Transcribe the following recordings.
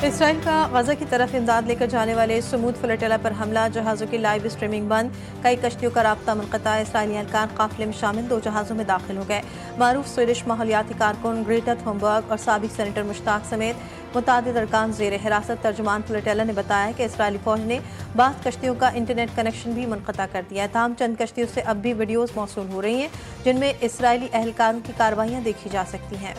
اسرائیل کا غزہ کی طرف امداد لے کر جانے والے سمود فلٹیلا پر حملہ، جہازوں کی لائیو اسٹریمنگ بند، کئی کشتیوں کا رابطہ منقطع۔ اسرائیلی اہلکار قافلے میں شامل 2 جہازوں میں داخل ہو گئے۔ معروف سویڈش ماحولیاتی کارکن گریٹا تھنبرگ اور سابق سینیٹر مشتاق سمیت متعدد ارکان زیر حراست۔ ترجمان فلٹیلا نے بتایا کہ اسرائیلی فوج نے بعض کشتیوں کا انٹرنیٹ کنیکشن بھی منقطع کر دیا ہے، تاہم چند کشتیوں سے اب بھی ویڈیوز موصول ہو رہی ہیں جن میں اسرائیلی اہلکاروں کی کارروائیاں دیکھی جا سکتی ہیں۔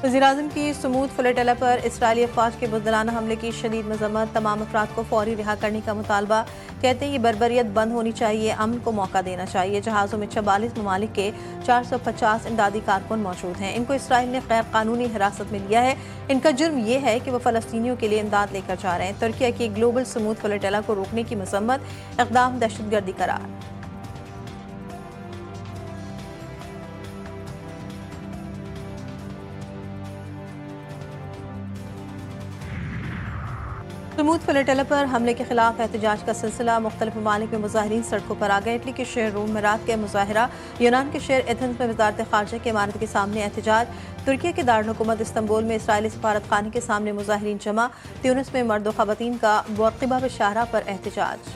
وزیراعظم کی سمود فلٹیلا پر اسرائیلی افواج کے بزدلانہ حملے کی شدید مذمت، تمام افراد کو فوری رہا کرنے کا مطالبہ۔ کہتے ہیں یہ بربریت بند ہونی چاہیے، امن کو موقع دینا چاہیے۔ جہازوں میں 44 ممالک کے 450 امدادی کارکن موجود ہیں۔ ان کو اسرائیل نے غیر قانونی حراست میں لیا ہے۔ ان کا جرم یہ ہے کہ وہ فلسطینیوں کے لیے امداد لے کر جا رہے ہیں۔ ترکیہ کی گلوبل سمود فلٹیلا کو روکنے کی مذمت، اقدام دہشت گردی قرار۔ سمود فلٹیلا پر حملے کے خلاف احتجاج کا سلسلہ، مختلف ممالک میں مظاہرین سڑکوں پر آ گئے۔ اٹلی کے شہر روم میں رات کا مظاہرہ، یونان کے شہر ایتھنز میں وزارت خارجہ کی عمارت کے سامنے احتجاج، ترکیہ کے دارالحکومت استنبول میں اسرائیلی سفارت خانے کے سامنے مظاہرین جمع، تیونس میں مرد و خواتین کا بورقیبہ شاہراہ پر احتجاج۔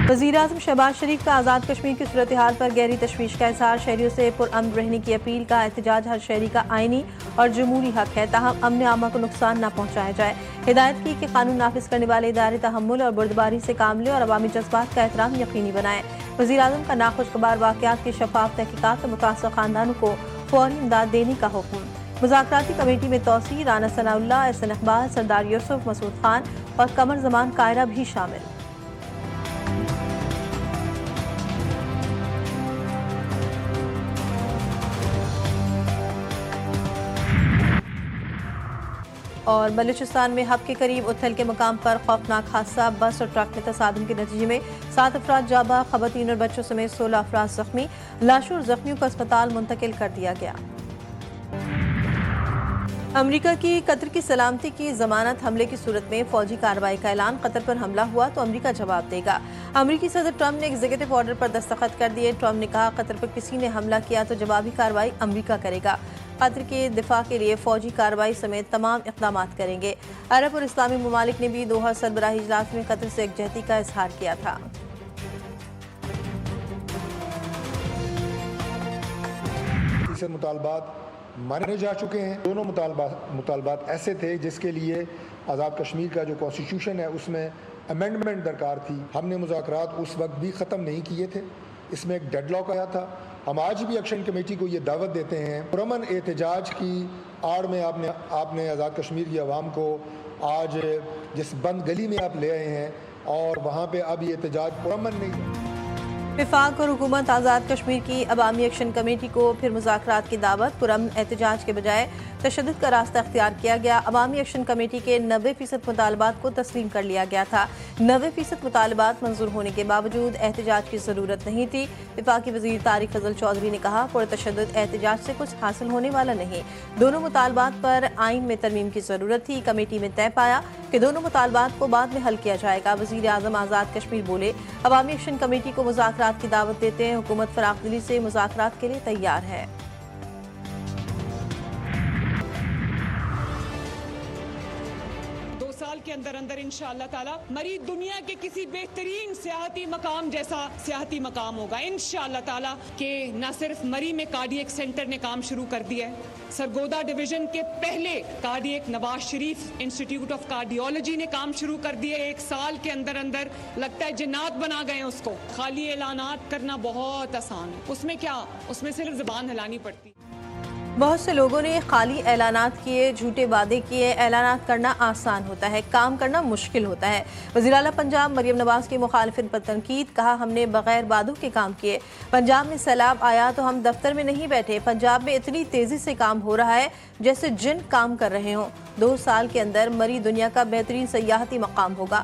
وزیراعظم شہباز شریف کا آزاد کشمیر کی صورتحال پر گہری تشویش کا اظہار، شہریوں سے پرامن رہنے کی اپیل کا۔ احتجاج ہر شہری کا آئینی اور جمہوری حق ہے، تاہم امن عامہ کو نقصان نہ پہنچایا جائے۔ ہدایت کی کہ قانون نافذ کرنے والے ادارے تحمل اور بردباری سے کام لیں اور عوامی جذبات کا احترام یقینی بنائیں۔ وزیراعظم کا ناخوشگوار واقعات کی شفاف تحقیقات اور متاثرہ خاندانوں کو فوری امداد دینے کا حکم۔ مذاکراتی کمیٹی میں توسیع، رانا ثناء اللہ، احسن اقبال، سردار یوسف، مسعود خان اور قمر زمان قاہرہ بھی شامل۔ اور بلوچستان میں ہب کے قریب اتھل کے مقام پر خوفناک حادثہ، بس اور ٹرک میں تصادم کے نتیجے میں 7 افراد جاں بحق، خواتین اور بچوں سمیت 16 افراد زخمی، لاشوں اور زخمیوں کو اسپتال منتقل کر دیا گیا۔ امریکہ کی قطر کی سلامتی کی ضمانت، حملے کی صورت میں فوجی کارروائی کا اعلان، قطر پر حملہ ہوا تو امریکہ جواب دے گا۔ امریکی صدر ٹرمپ نے ایگزیکٹو آرڈر پر دستخط کر دیے۔ ٹرمپ نے کہا قطر پر کسی نے حملہ کیا تو جوابی کارروائی امریکہ کرے گا۔ قطر کے دفاع کے لیے فوجی کارروائی سمیت تمام اقدامات کریں گے۔ عرب اور اسلامی ممالک نے بھی دوحہ سربراہی اجلاس میں قطر سے یکجہتی کا اظہار کیا تھا۔ مطالبات مانے جا چکے ہیں۔ دونوں مطالبات ایسے تھے جس کے لیے آزاد کشمیر کا جو کانسٹیٹیوشن ہے اس میں امینڈمنٹ درکار تھی۔ ہم نے مذاکرات اس وقت بھی ختم نہیں کیے تھے، اس میں ایک ڈیڈ لاک آیا تھا۔ ہم آج بھی ایکشن کمیٹی کو یہ دعوت دیتے ہیں، پرامن احتجاج کی آڑ میں آپ نے آزاد کشمیر کی عوام کو آج جس بند گلی میں آپ لے آئے ہیں اور وہاں پہ اب یہ احتجاج پرامن نہیں۔ وفاق اور حکومت آزاد کشمیر کی عوامی ایکشن کمیٹی کو پھر مذاکرات کی دعوت، پرامن احتجاج کے بجائے تشدد کا راستہ اختیار کیا گیا۔ عوامی ایکشن کمیٹی کے 90% مطالبات کو تسلیم کر لیا گیا تھا۔ 90% مطالبات منظور ہونے کے باوجود احتجاج کی ضرورت نہیں تھی۔ وفاقی وزیر طارق فضل چودھری نے کہا پرتشدد احتجاج سے کچھ حاصل ہونے والا نہیں، دونوں مطالبات پر آئین میں ترمیم کی ضرورت تھی۔ کمیٹی میں طے پایا کہ دونوں مطالبات کو بعد میں حل کیا جائے گا۔ وزیر اعظم آزاد کشمیر بولے عوامی ایکشن کمیٹی کو مذاکرات کی دعوت دیتے ہیں، حکومت فراخ دلی سے مذاکرات کے لیے تیار ہے۔ کے اندر انشاءاللہ تعالی مری دنیا کے کسی بہترین سیاحتی مقام جیسا سیاحتی مقام ہوگا انشاءاللہ تعالی، کہ نہ صرف مری میں کارڈیک سینٹر نے کام شروع کر دیا ہے، سرگودا ڈویژن کے پہلے cardiac Nawaz Sharif institute of cardiology نے کام شروع کر دیا۔ 1 سال کے اندر لگتا ہے جنات بنا گئے اس کو۔ خالی اعلانات کرنا بہت آسان ہے، اس میں کیا، اس میں صرف زبان ہلانی پڑتی۔ بہت سے لوگوں نے خالی اعلانات کیے، جھوٹے وعدے کیے۔ اعلانات کرنا آسان ہوتا ہے، کام کرنا مشکل ہوتا ہے۔ وزیر اعلیٰ پنجاب مریم نواز کی مخالفت پر تنقید، کہا ہم نے بغیر وعدوں کے کام کیے۔ پنجاب میں سیلاب آیا تو ہم دفتر میں نہیں بیٹھے، پنجاب میں اتنی تیزی سے کام ہو رہا ہے جیسے جن کام کر رہے ہوں۔ 2 سال کے اندر مری دنیا کا بہترین سیاحتی مقام ہوگا